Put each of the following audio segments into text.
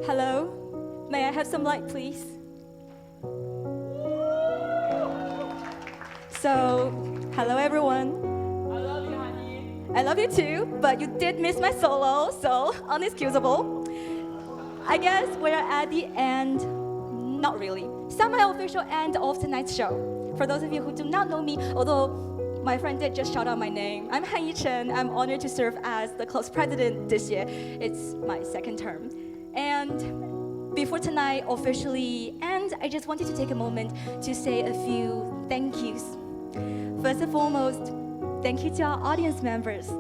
Hello, may I have some light, please? So, hello everyone. I love you, honey. I love you too, but you did miss my solo, so unexcusable. I guess we're at the end, not really, semi-official end of tonight's show. For those of you who do not know me, although my friend did just shout out my name, I'm Han Yi-chen. I'm honored to serve as the club's president this year. It's my second term. And before tonight officially ends, I just wanted to take a moment to say a few thank yous. First and foremost, thank you to our audience members.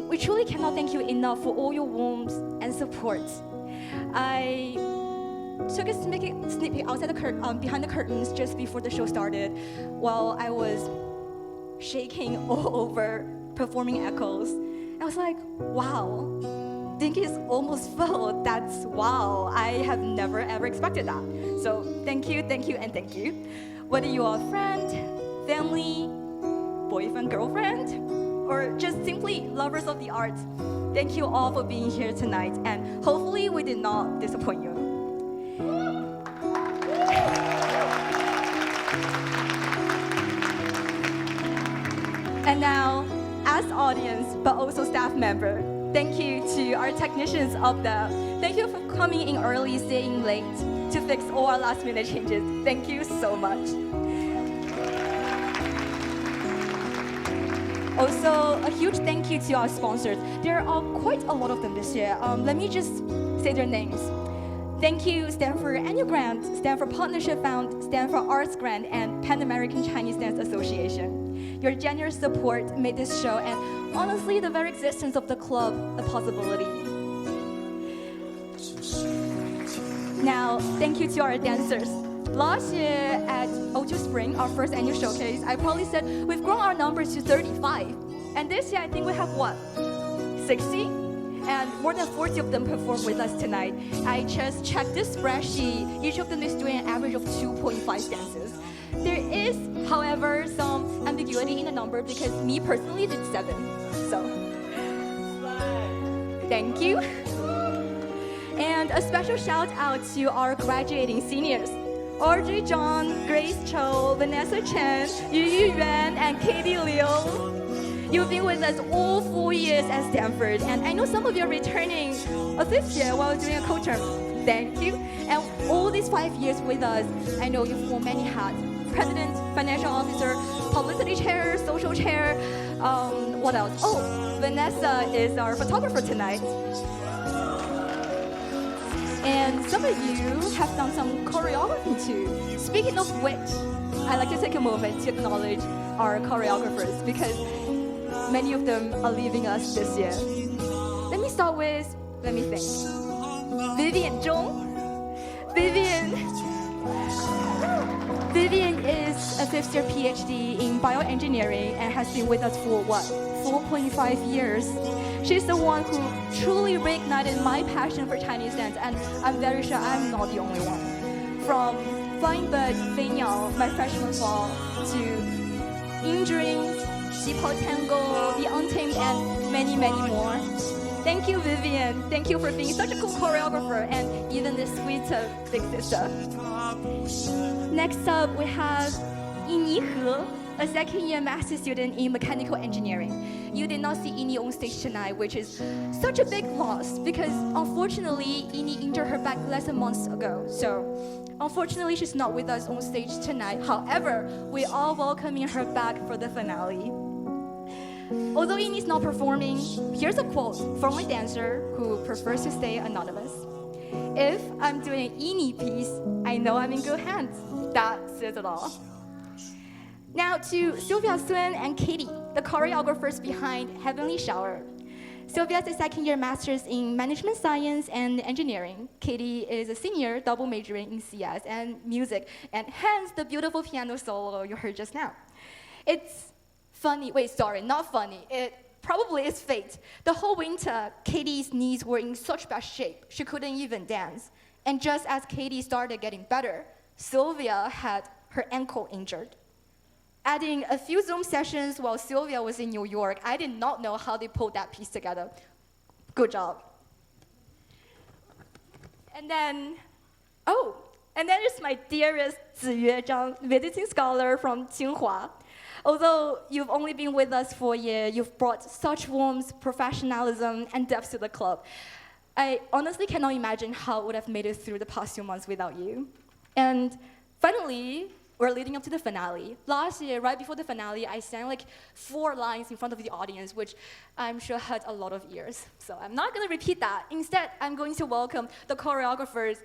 We truly cannot thank you enough for all your warmth and support. I took a sneak peek outside behind the curtains just before the show started, while I was shaking all over performing echoes. I was like, wow. Dinky is almost full. That's wow. I have never ever expected that. So thank you, and thank you. Whether you are a friend, family, boyfriend, girlfriend, or just simply lovers of the arts, thank you all for being here tonight, and hopefully we did not disappoint you. And now, as audience, but also staff member, thank you to our technicians up there. Thank you for coming in early, staying late to fix all our last minute changes. Thank you so much. Also, a huge thank you to our sponsors. There are quite a lot of them this year. Let me just say their names. Thank you, Stanford Annual Grant, Stanford Partnership Fund, Stanford Arts Grant, and Pan American Chinese Dance Association. Your generous support made this show, and honestly, the very existence of the club a possibility. Now, thank you to our dancers. Last year at O2 Spring, our first annual showcase, I probably said we've grown our numbers to 35. And this year, I think we have what? 60? And more than 40 of them perform with us tonight. I just checked this spreadsheet. Each of them is doing an average of 2.5 dances. There is, however, some ambiguity in the number because me personally did 7. So, thank you. And a special shout out to our graduating seniors. Audrey Zhang, Grace Cho, Vanessa Chen, Yu Yuan, and Katie Liu. You've been with us all 4 years at Stanford, and I know some of you are returning a 5th year while doing a co-term. Thank you. And all these 5 years with us, I know you've worn many hats. President, financial officer, publicity chair, social chair, what else? Oh, Vanessa is our photographer tonight. And some of you have done some choreography too. Speaking of which, I'd like to take a moment to acknowledge our choreographers because many of them are leaving us this year. Let me start with, let me think. Vivian Zhong. Vivian is a 5th year PhD in bioengineering and has been with us for what? 4.5 years. She's the one who truly reignited my passion for Chinese dance, and I'm very sure I'm not the only one. From Flying Bird, Fei Niao, my freshman fall, to In Dreams, Xipao Tango, The Untamed, and many, many more. Thank you, Vivian. Thank you for being such a cool choreographer and even this sweet big sister. Next up, we have Yini He, a 2nd-year master's student in mechanical engineering. You did not see Ini on stage tonight, which is such a big loss because unfortunately, Ini injured her back less than months ago. So unfortunately, she's not with us on stage tonight. However, we are welcoming her back for the finale. Although Ini's not performing, here's a quote from a dancer who prefers to stay anonymous. If I'm doing an Ini piece, I know I'm in good hands. That says it all. Now to Sylvia Sun and Katie, the choreographers behind Heavenly Shower. Sylvia is a 2nd-year master's in management science and engineering. Katie is a senior, double majoring in CS and music, and hence the beautiful piano solo you heard just now. It's funny, not funny. It probably is fate. The whole winter, Katie's knees were in such bad shape, she couldn't even dance. And just as Katie started getting better, Sylvia had her ankle injured. Adding a few Zoom sessions while Sylvia was in New York, I did not know how they pulled that piece together. Good job. And then there's my dearest Ziyue Zhang, visiting scholar from Tsinghua. Although you've only been with us for a year, you've brought such warmth, professionalism, and depth to the club. I honestly cannot imagine how I would have made it through the past few months without you. And finally, we're leading up to the finale. Last year, right before the finale, I sang like 4 lines in front of the audience, which I'm sure hurt a lot of ears. So I'm not gonna repeat that. Instead, I'm going to welcome the choreographers,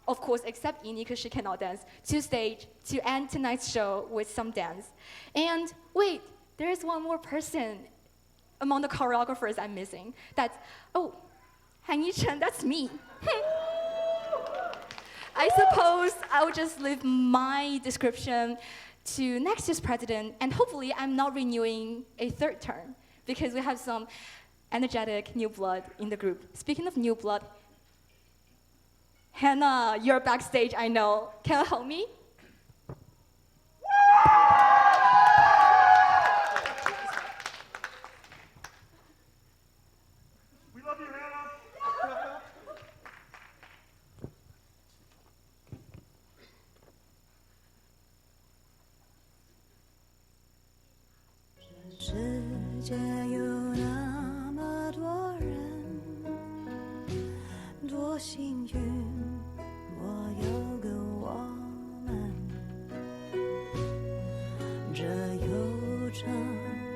of course, except Ini, because she cannot dance, to stage to end tonight's show with some dance. And wait, there's one more person among the choreographers I'm missing. That's, Han Yichen, that's me. I suppose I'll just leave my description to next year's president, and hopefully I'm not renewing a 3rd term, because we have some energetic new blood in the group. Speaking of new blood, Hannah, you're backstage, I know. Can you help me? We love you, Hannah. 世界有那么多人，多幸运，我有个我们。这悠长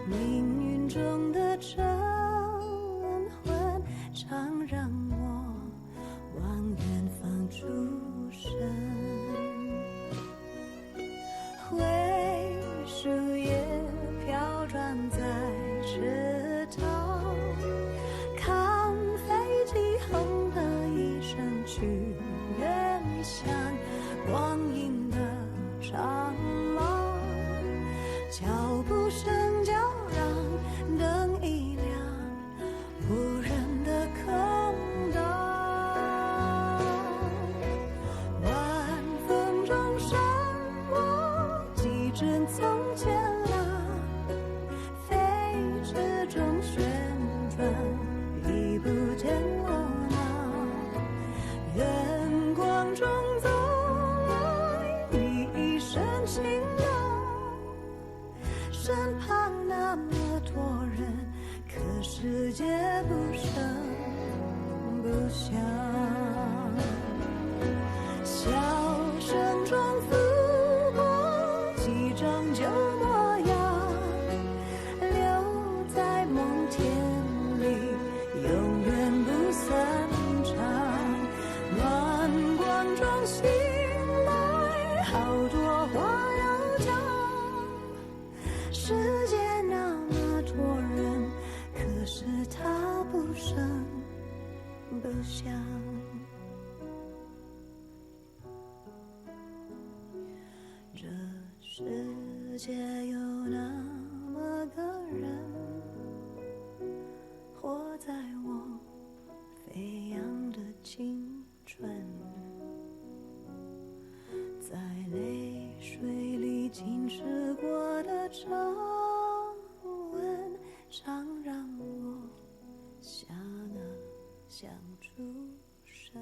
命运中的晨昏，常让我往远方出神。灰树叶飘转在池塘，看飞机轰的一声去远乡，光阴的长廊，脚步声叫嚷，灯一亮，无人的空荡，晚风中闪过几帧从前啊，飞驰中旋转，已不见我那远光中走来你一身晴朗，身旁那么多人，可世界不声不响，笑声中拂过几张旧模样，留在梦田里，永远不散场。暖光中醒来，好多话要讲。世界那么多人，可是他不声不响。这世界有那么个人，活在我飞扬的青春，在泪水里浸湿过的皱纹，常让我想啊想出神。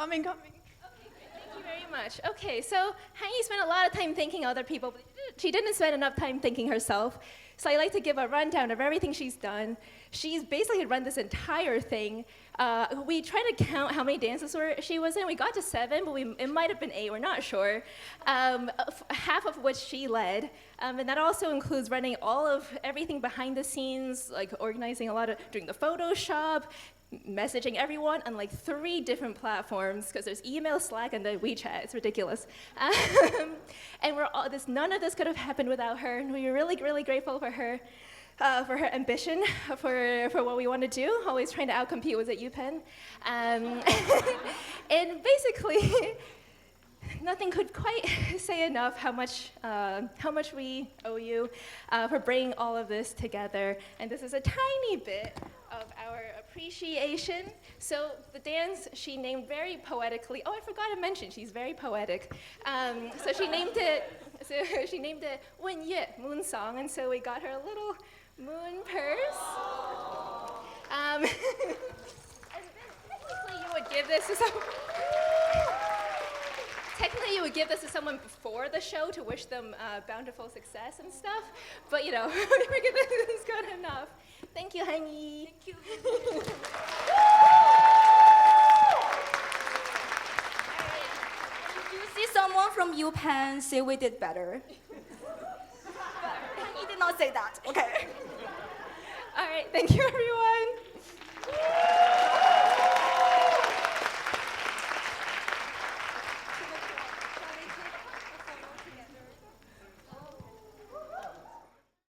Coming. Thank you very much. Okay, so Hanyi spent a lot of time thanking other people, but she didn't spend enough time thanking herself. So I'd like to give a rundown of everything she's done. She's basically run this entire thing. We tried to count how many dances she was in. We got to 7, but it might have been 8, we're not sure. Half of which she led. And that also includes running everything behind the scenes, like organizing doing the Photoshop, messaging everyone on like 3 different platforms, because there's email, Slack, and then WeChat. It's ridiculous. And none of this could have happened without her, and we're really, really grateful for her ambition, for what we want to do, always trying to outcompete with at UPenn. And basically, nothing could quite say enough how much we owe you for bringing all of this together. And this is a tiny bit of our appreciation. So the dance she named very poetically. Oh, I forgot to mention, she's very poetic. So she named it 问月, moon song, and so we got her a little moon purse. And then technically you would give this to someone before the show to wish them bountiful success and stuff. But we figured this is good enough. Thank you, Hanyi. Thank you. If you see someone from UPenn, say we did better. He did not say that. Okay. All right. Thank you, everyone.